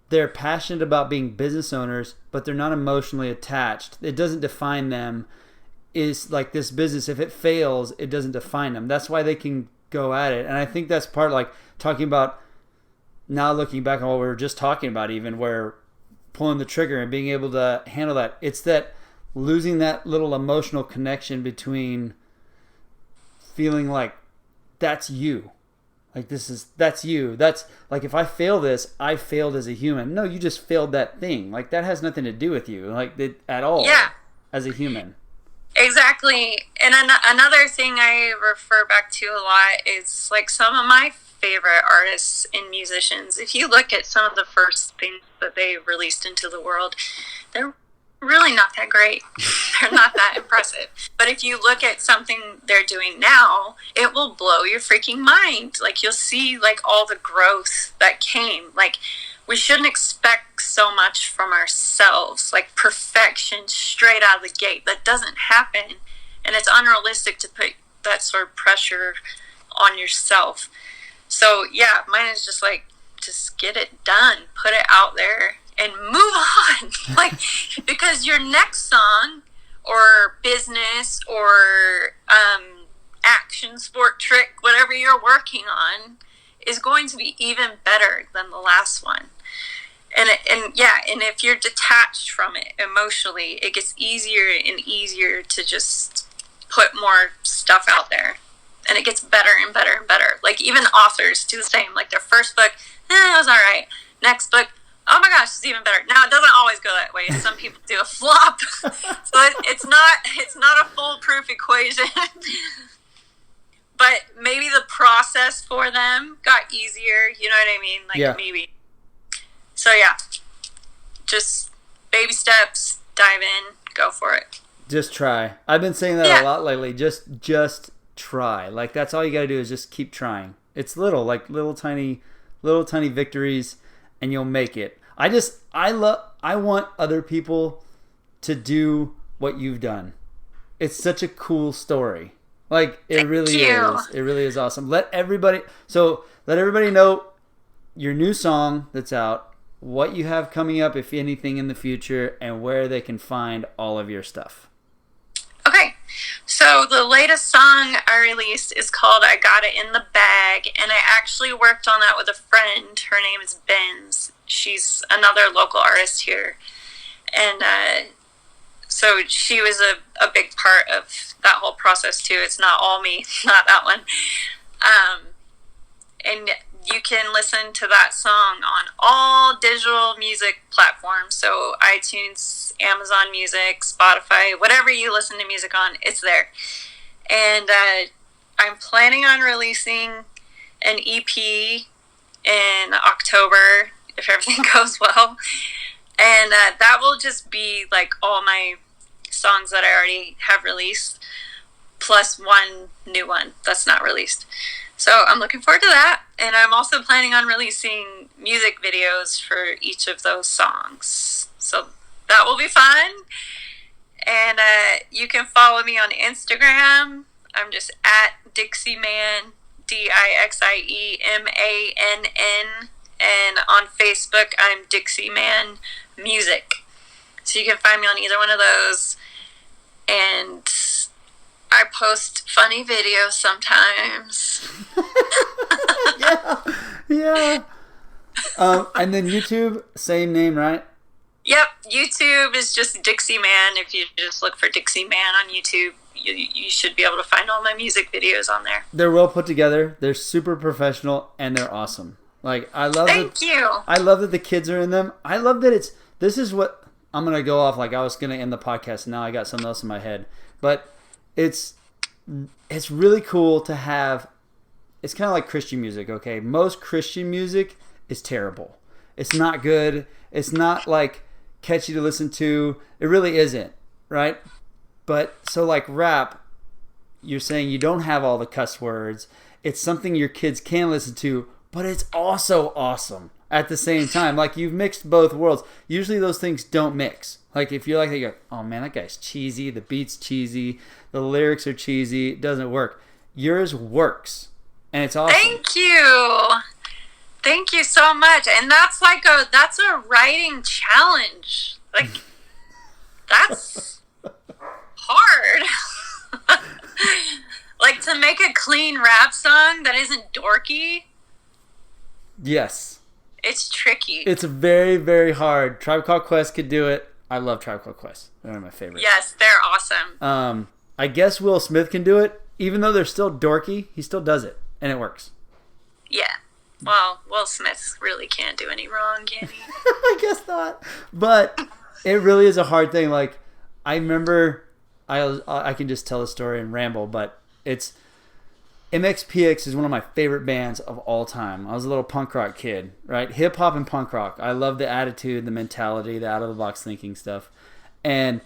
A: they're passionate about being business owners, but they're not emotionally attached. It doesn't define them. Is like this business, if it fails, it doesn't define them. That's why they can go at it. And I think that's part of like talking about, now looking back on what we were just talking about, even where pulling the trigger and being able to handle that. It's that losing that little emotional connection between feeling like that's you. Like that's you. That's like, if I fail this, I failed as a human. No, you just failed that thing. Like that has nothing to do with you, like at all.
B: Yeah.
A: As a human.
B: Exactly. And another thing I refer back to a lot is like some of my favorite artists and musicians. If you look at some of the first things that they released into the world, they're really not that great. They're not that impressive. But if you look at something they're doing now, it will blow your freaking mind. Like you'll see like all the growth that came. Like we shouldn't expect so much from ourselves, like perfection straight out of the gate. That doesn't happen. And it's unrealistic to put that sort of pressure on yourself. So yeah, mine is just like, just get it done, put it out there and move on. Like, because your next song or business or action, sport, trick, whatever you're working on is going to be even better than the last one. And if you're detached from it emotionally, it gets easier and easier to just put more stuff out there. And it gets better and better and better. Like even authors do the same. Like their first book, it was all right. Next book, oh my gosh, it's even better. Now it doesn't always go that way. Some people do a flop, so it's not a foolproof equation. But maybe the process for them got easier. You know what I mean? Like yeah. Maybe. So yeah, just baby steps. Dive in. Go for it.
A: Just try. I've been saying that
B: Yeah.
A: a lot lately. Just try. Like that's all you got to do is just keep trying. It's little tiny victories, and you'll make it. I want other people to do what you've done. It's such a cool story. Like it really is. It really is awesome. Let everybody know your new song that's out, what you have coming up, if anything, in the future, and where they can find all of your stuff.
B: Okay, so the latest song I released is called I Got It in the Bag, and I actually worked on that with a friend. Her name is Benz. She's another local artist here. And so she was a big part of that whole process too. It's not all me, not that one. And you can listen to that song on all digital music platforms. So iTunes, Amazon Music, Spotify, whatever you listen to music on, it's there. And I'm planning on releasing an EP in October, if everything goes well. And that will just be like all my songs that I already have released, plus one new one that's not released. So I'm looking forward to that. And I'm also planning on releasing music videos for each of those songs. So that will be fun. And you can follow me on Instagram. I'm just at Dixie Mann, DixieMann. And on Facebook, I'm Dixie Mann Music. So you can find me on either one of those. And I post funny videos sometimes.
A: Yeah. And then YouTube, same name, right?
B: Yep, YouTube is just Dixie Mann. If you just look for Dixie Mann on YouTube, you should be able to find all my music videos on there.
A: They're well put together. They're super professional, and they're awesome. Like I love.
B: Thank you.
A: I love that the kids are in them. I love that this is what I'm gonna go off. Like I was gonna end the podcast. Now I got something else in my head, but it's really cool to have. It's kind of like Christian music. Okay, most Christian music is terrible. It's not good. It's not like catchy to listen to. It really isn't, right? But so like rap, you're saying you don't have all the cuss words. It's something your kids can listen to, but it's also awesome at the same time. Like you've mixed both worlds. Usually those things don't mix. Like if you're like, you go, oh man, that guy's cheesy. The beat's cheesy. The lyrics are cheesy. It doesn't work. Yours works, and it's awesome.
B: Thank you so much. And that's a writing challenge. Like that's hard. Like to make a clean rap song that isn't dorky.
A: Yes.
B: It's tricky.
A: It's very, very hard. Tribe Called Quest could do it. I love Tribe Called Quest. They're one of my favorites.
B: Yes, they're awesome.
A: I guess Will Smith can do it. Even though they're still dorky, he still does it. And it works.
B: Yeah. Well, Will Smith really can't do any wrong, can he?
A: I guess not. But it really is a hard thing. Like, I remember, I can just tell a story and ramble, but it's MXPX is one of my favorite bands of all time. I was a little punk rock kid, right? Hip hop and punk rock. I love the attitude, the mentality, the out of the box thinking stuff. And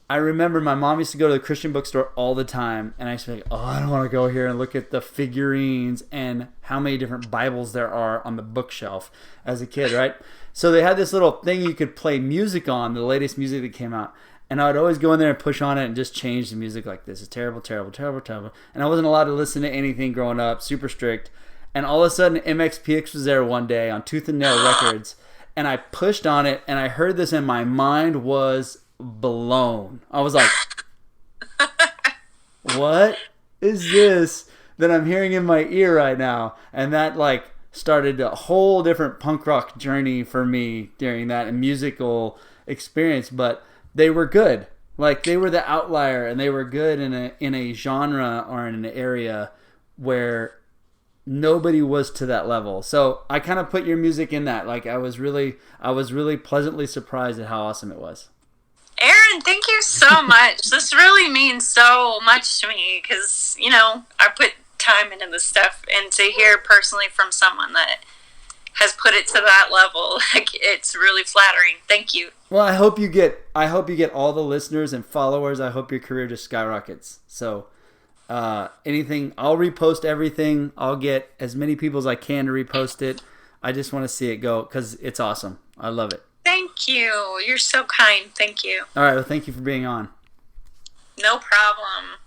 A: I remember my mom used to go to the Christian bookstore all the time, and I used to be like, oh, I don't want to go here and look at the figurines and how many different Bibles there are on the bookshelf as a kid, right? So they had this little thing you could play music on, the latest music that came out. And I would always go in there and push on it and just change the music like, this is terrible, terrible, terrible, terrible. And I wasn't allowed to listen to anything growing up, super strict. And all of a sudden, MXPX was there one day on Tooth and Nail Records. And I pushed on it, and I heard this, and my mind was blown. I was like, what is this that I'm hearing in my ear right now? And that, like, started a whole different punk rock journey for me during that musical experience. But they were good. Like, they were the outlier, and they were good in a genre or in an area where nobody was to that level. So I kind of put your music in that. Like, I was really pleasantly surprised at how awesome it was.
B: Aaron, thank you so much. This really means so much to me because, I put time into this stuff, and to hear personally from someone that, has put it to that level. Like, it's really flattering. Thank you.
A: Well, I hope you get all the listeners and followers. I hope your career just skyrockets. So, anything, I'll repost everything. I'll get as many people as I can to repost it. I just want to see it go because it's awesome. I love it.
B: Thank you. You're so kind. Thank you.
A: All right. Well, thank you for being on.
B: No problem.